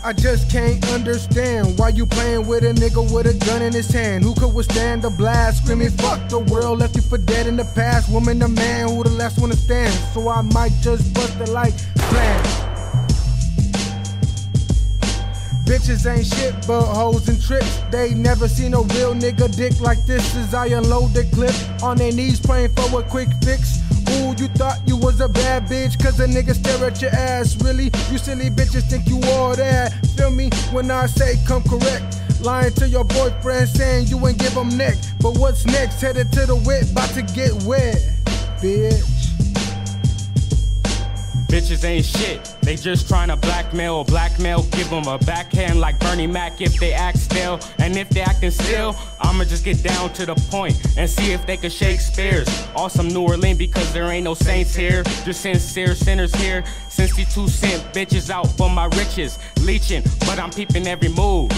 I just can't understand why you playing with a nigga with a gun in his hand. Who could withstand the blast, screaming fuck the world, left you for dead in the past. Woman, the man, who the last one to stand? So I might just bust it like plan. Bitches ain't shit but hoes and tricks. They never seen a real nigga dick like this. As I unload the clip on their knees praying for a quick fix. Ooh, you thought you was a bad bitch cause a nigga stare at your ass. Really? You silly bitches think you all that. Feel me when I say come correct. Lying to your boyfriend saying you ain't give him neck. But what's next? Headed to the whip, about to get wet, bitch. Bitches ain't shit, they just tryna blackmail. Give them a backhand like Bernie Mac if they act still. And if they acting still, I'ma just get down to the point and see if they can shake Spears. Awesome New Orleans because there ain't no saints here, just sincere sinners here. 62-cent bitches out for my riches, leeching, but I'm peeping every move.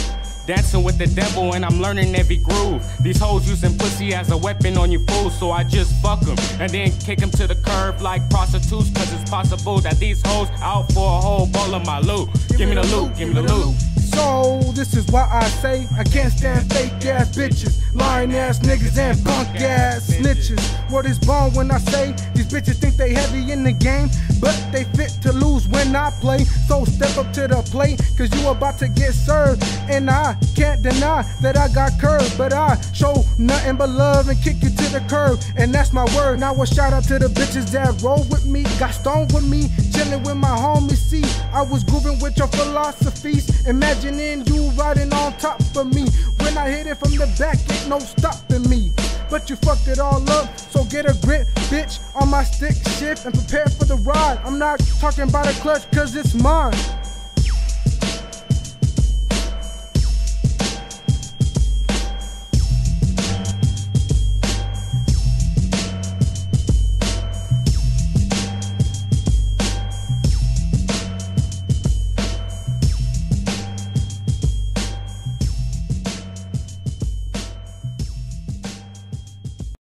Dancing with the devil and I'm learning every groove. These hoes using pussy as a weapon on you fools, so I just fuck them and then kick them to the curb like prostitutes. Cause it's possible that these hoes out for a whole bowl of my loot. Give me the loot, give me the loot. So this is why I say I can't stand fake ass bitches, lying ass niggas and punk ass snitches. Word is born when I say these bitches think they heavy in the game, but they fit to lose when I play. So step up to the plate, cause you about to get served. And I can't deny that I got curved, but I show nothing but love and kick you to the curb. And that's my word. Now a shout out to the bitches that roll with me, got stoned with me, chilling with my homies. See, I was grooving with your philosophies, imagining you riding on top of me. When I hit it from the back, ain't no stopping me. But you fucked it all up, so get a grip, bitch, on my stick shift and prepare for the ride. I'm not talking about a clutch, cause it's mine.